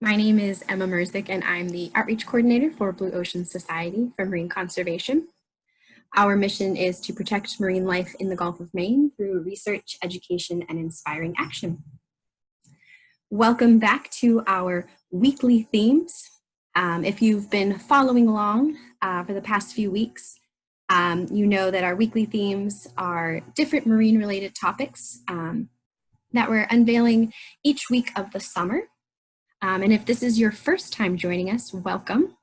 My name is Emma Merzick, and I'm the Outreach Coordinator for Blue Ocean Society for Marine Conservation. Our mission is to protect marine life in the Gulf of Maine through research, education, and inspiring action. Welcome back to our weekly themes. If you've been following along for the past few weeks, you know that our weekly themes are different marine-related topics that we're unveiling each week of the summer. And if this is your first time joining us, welcome.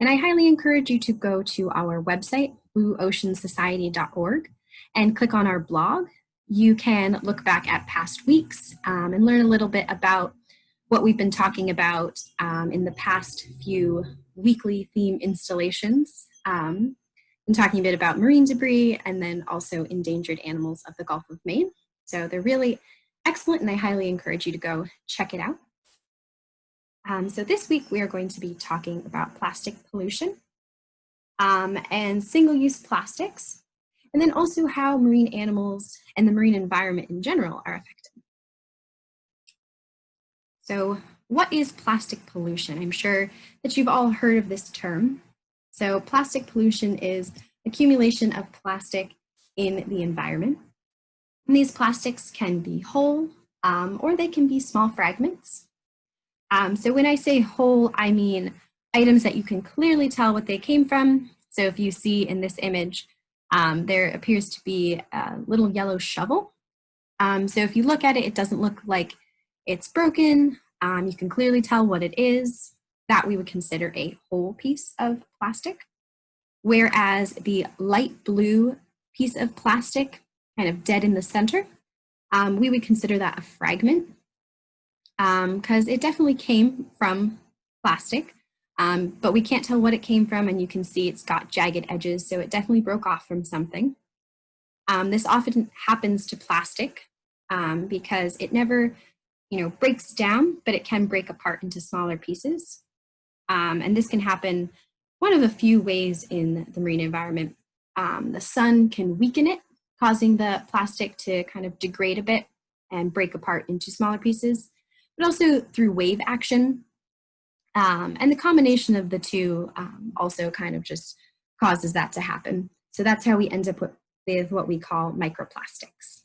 And I highly encourage you to go to our website, blueoceansociety.org, and click on our blog. You can look back at past weeks and learn a little bit about what we've been talking about in the past few weekly theme installations. And talking a bit about marine debris and then also endangered animals of the Gulf of Maine. So they're really excellent, and I highly encourage you to go check it out. So this week we are going to be talking about plastic pollution and single-use plastics, and then also how marine animals and the marine environment in general are affected. So what is plastic pollution? I'm sure that you've all heard of this term. So plastic pollution is accumulation of plastic in the environment. And these plastics can be whole or they can be small fragments. So when I say whole, I mean items that you can clearly tell what they came from. So if you see in this image, there appears to be a little yellow shovel. So if you look at it, it doesn't look like it's broken. You can clearly tell what it is. That we would consider a whole piece of plastic. Whereas the light blue piece of plastic, kind of dead in the center, we would consider that a fragment. Because it definitely came from plastic, but we can't tell what it came from, and you can see it's got jagged edges, so it definitely broke off from something. This often happens to plastic because it never, breaks down, but it can break apart into smaller pieces. And this can happen one of a few ways in the marine environment. The sun can weaken it, causing the plastic to kind of degrade a bit and break apart into smaller pieces, but also through wave action. And the combination of the two also kind of just causes that to happen. So that's how we end up with what we call microplastics.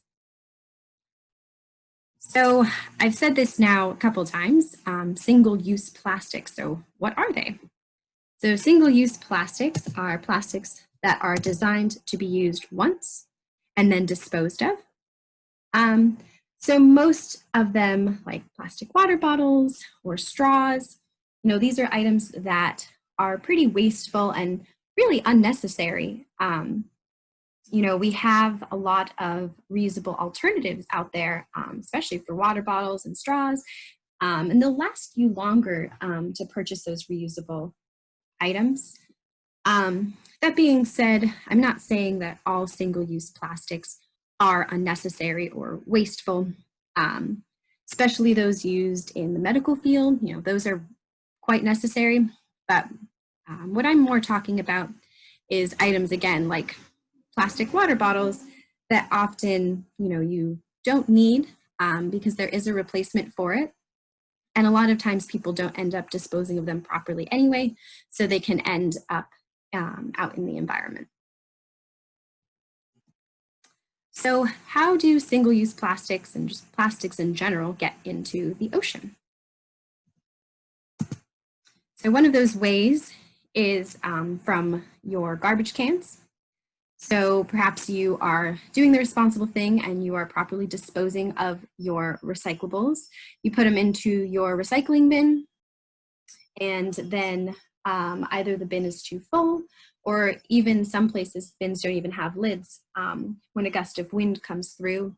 So I've said this now a couple times, single-use plastics. So what are they? So single-use plastics are plastics that are designed to be used once and then disposed of. So most of them, like plastic water bottles or straws, these are items that are pretty wasteful and really unnecessary. We have a lot of reusable alternatives out there, especially for water bottles and straws, and they'll last you longer to purchase those reusable items. That being said, I'm not saying that all single-use plastics are unnecessary or wasteful, especially those used in the medical field. Those are quite necessary, but what I'm more talking about is items, again, like plastic water bottles that often, you don't need because there is a replacement for it. And a lot of times people don't end up disposing of them properly anyway, so they can end up out in the environment. So how do single-use plastics and just plastics in general get into the ocean? So one of those ways is from your garbage cans. So perhaps you are doing the responsible thing and you are properly disposing of your recyclables. You put them into your recycling bin, and then either the bin is too full, or even some places bins don't even have lids. When a gust of wind comes through,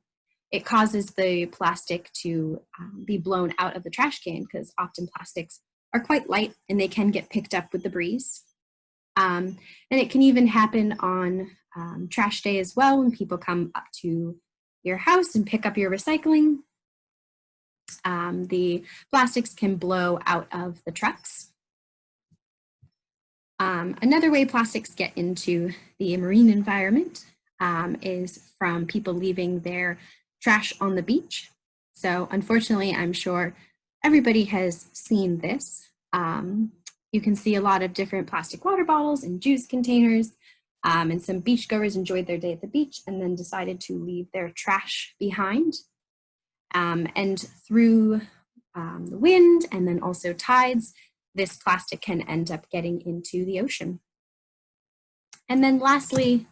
it causes the plastic to be blown out of the trash can, because often plastics are quite light and they can get picked up with the breeze. And it can even happen on trash day as well, when people come up to your house and pick up your recycling. The plastics can blow out of the trucks. Another way plastics get into the marine environment is from people leaving their trash on the beach. So unfortunately, I'm sure everybody has seen this. You can see a lot of different plastic water bottles and juice containers, and some beachgoers enjoyed their day at the beach and then decided to leave their trash behind. And through the wind and then also tides, this plastic can end up getting into the ocean. And then lastly,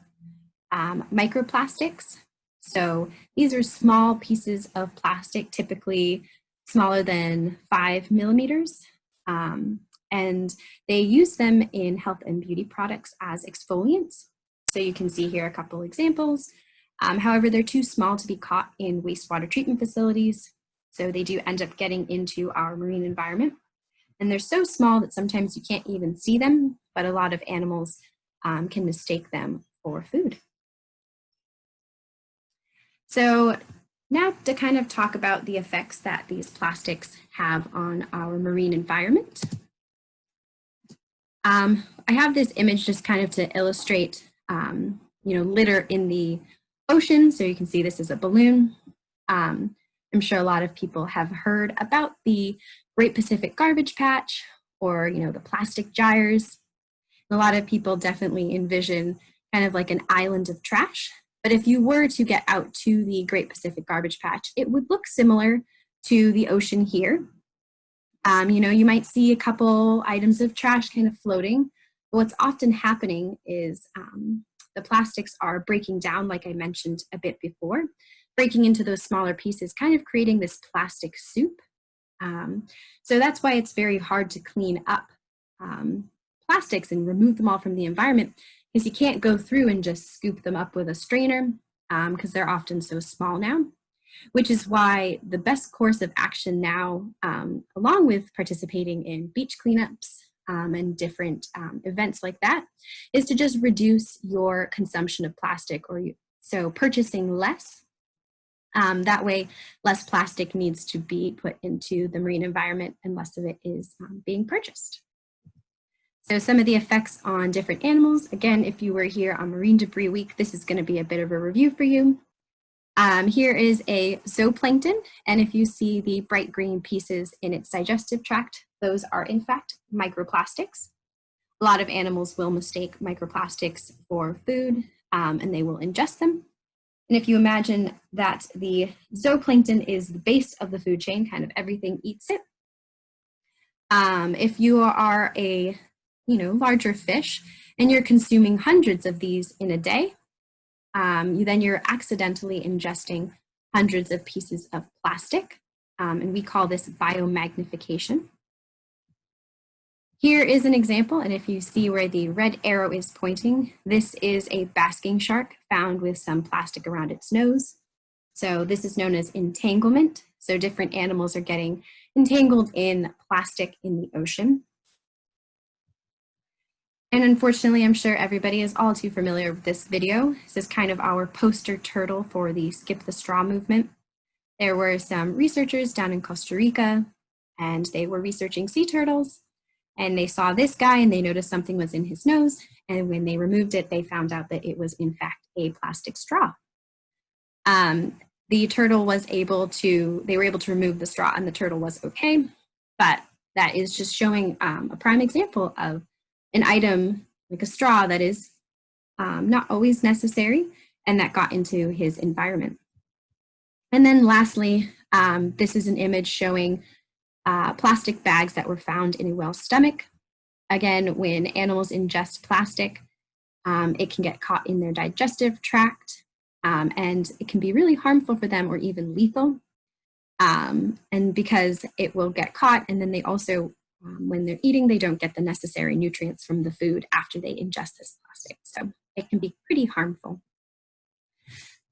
microplastics. So these are small pieces of plastic, typically smaller than 5 millimeters. And they use them in health and beauty products as exfoliants. So you can see here a couple examples. However, they're too small to be caught in wastewater treatment facilities. So they do end up getting into our marine environment. And they're so small that sometimes you can't even see them, but a lot of animals can mistake them for food. So now to kind of talk about the effects that these plastics have on our marine environment. I have this image just kind of to illustrate, litter in the ocean. So you can see this is a balloon. I'm sure a lot of people have heard about the Great Pacific Garbage Patch or, the plastic gyres. A lot of people definitely envision kind of like an island of trash. But if you were to get out to the Great Pacific Garbage Patch, it would look similar to the ocean here. You might see a couple items of trash kind of floating. But what's often happening is the plastics are breaking down, like I mentioned a bit before, breaking into those smaller pieces, kind of creating this plastic soup. So that's why it's very hard to clean up plastics and remove them all from the environment, because you can't go through and just scoop them up with a strainer because they're often so small now, which is why the best course of action now, along with participating in beach cleanups and different events like that, is to just reduce your consumption of plastic, so purchasing less. That way, less plastic needs to be put into the marine environment and less of it is being purchased. So some of the effects on different animals, again, if you were here on Marine Debris Week, this is going to be a bit of a review for you. Here is a zooplankton, and if you see the bright green pieces in its digestive tract, those are in fact microplastics. A lot of animals will mistake microplastics for food, and they will ingest them. And if you imagine that the zooplankton is the base of the food chain, kind of everything eats it. If you are a larger fish and you're consuming hundreds of these in a day, then you're accidentally ingesting hundreds of pieces of plastic, and we call this biomagnification. Here is an example, and if you see where the red arrow is pointing, this is a basking shark found with some plastic around its nose. So this is known as entanglement. So different animals are getting entangled in plastic in the ocean. And unfortunately, I'm sure everybody is all too familiar with this video. This is kind of our poster turtle for the Skip the Straw movement. There were some researchers down in Costa Rica, and they were researching sea turtles. And they saw this guy and they noticed something was in his nose. And when they removed it, they found out that it was in fact a plastic straw. The turtle they were able to remove the straw and the turtle was okay. But that is just showing a prime example of an item like a straw that is not always necessary and that got into his environment. And then lastly, this is an image showing plastic bags that were found in a whale's stomach. Again, when animals ingest plastic, it can get caught in their digestive tract, and it can be really harmful for them or even lethal. And because it will get caught, and then they also, when they're eating, they don't get the necessary nutrients from the food after they ingest this plastic. So it can be pretty harmful.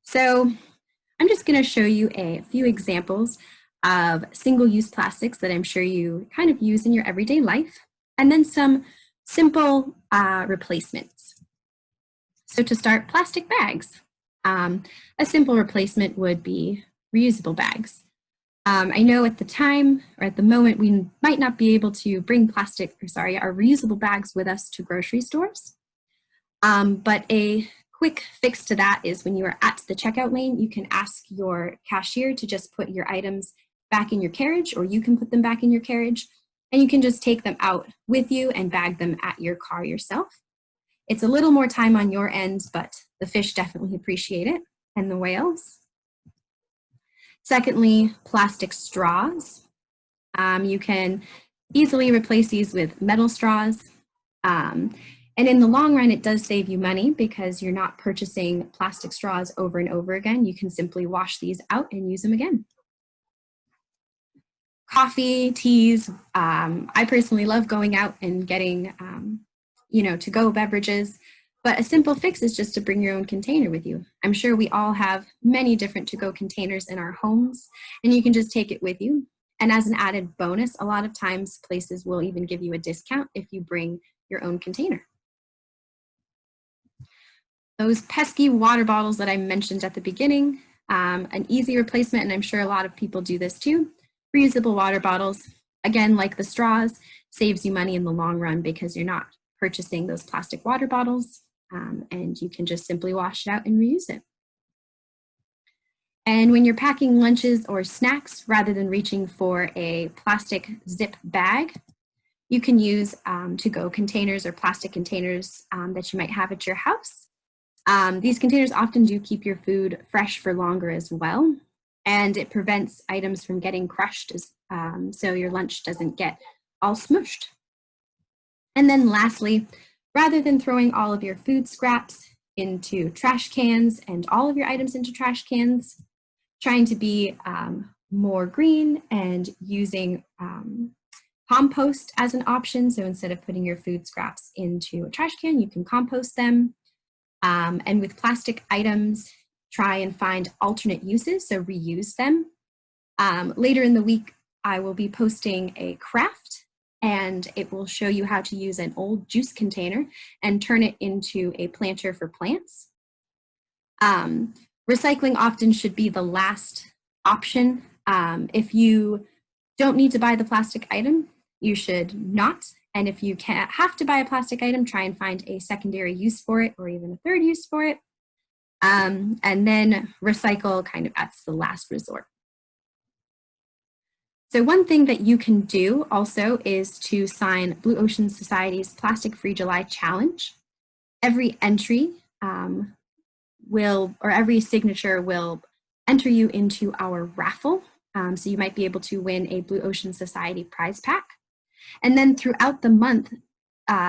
So I'm just going to show you a few examples of single-use plastics that I'm sure you kind of use in your everyday life, and then some simple replacements. So to start, plastic bags. A simple replacement would be reusable bags. I know at the time, or at the moment, we might not be able to bring our reusable bags with us to grocery stores. But a quick fix to that is when you are at the checkout lane, you can ask your cashier to just put your items back in your carriage, or you can put them back in your carriage, and you can just take them out with you and bag them at your car yourself. It's a little more time on your end, but the fish definitely appreciate it, and the whales. Secondly, plastic straws. You can easily replace these with metal straws. And in the long run, it does save you money because you're not purchasing plastic straws over and over again. You can simply wash these out and use them again. Coffee, teas. I personally love going out and getting, to-go beverages. But a simple fix is just to bring your own container with you. I'm sure we all have many different to-go containers in our homes, and you can just take it with you. And as an added bonus, a lot of times places will even give you a discount if you bring your own container. Those pesky water bottles that I mentioned at the beginning, an easy replacement, and I'm sure a lot of people do this too, reusable water bottles. Again, like the straws, saves you money in the long run because you're not purchasing those plastic water bottles, and you can just simply wash it out and reuse it. And when you're packing lunches or snacks, rather than reaching for a plastic zip bag, you can use to-go containers or plastic containers that you might have at your house. These containers often do keep your food fresh for longer as well, and it prevents items from getting crushed so your lunch doesn't get all smushed. And then lastly, rather than throwing all of your food scraps into trash cans and all of your items into trash cans, trying to be more green and using compost as an option. So instead of putting your food scraps into a trash can, you can compost them. And with plastic items, try and find alternate uses, so reuse them. Later in the week, I will be posting a craft, and it will show you how to use an old juice container and turn it into a planter for plants. Recycling often should be the last option. If you don't need to buy the plastic item, you should not. And if you can't have to buy a plastic item, try and find a secondary use for it or even a third use for it. And then recycle kind of as the last resort. So one thing that you can do also is to sign Blue Ocean Society's Plastic Free July Challenge. Every entry every signature will enter you into our raffle. So you might be able to win a Blue Ocean Society prize pack. And then throughout the month,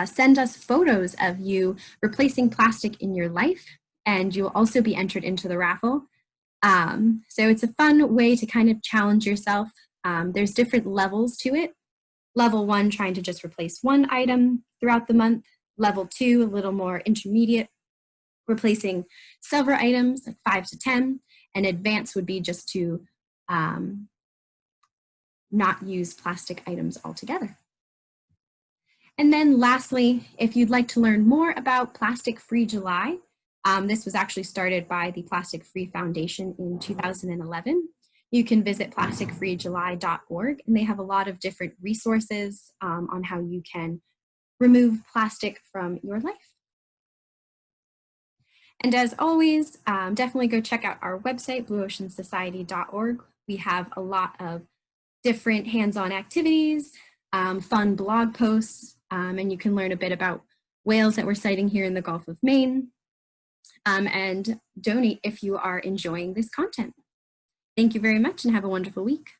send us photos of you replacing plastic in your life, and you'll also be entered into the raffle. So it's a fun way to kind of challenge yourself. There's different levels to it. Level 1, trying to just replace one item throughout the month. Level 2, a little more intermediate, replacing several items, like 5 to 10. And advanced would be just to not use plastic items altogether. And then lastly, if you'd like to learn more about Plastic Free July, this was actually started by the Plastic Free Foundation in 2011. You can visit plasticfreejuly.org, and they have a lot of different resources on how you can remove plastic from your life. And as always, definitely go check out our website, blueoceansociety.org. We have a lot of different hands-on activities, fun blog posts, and you can learn a bit about whales that we're sighting here in the Gulf of Maine, and donate if you are enjoying this content. Thank you very much and have a wonderful week.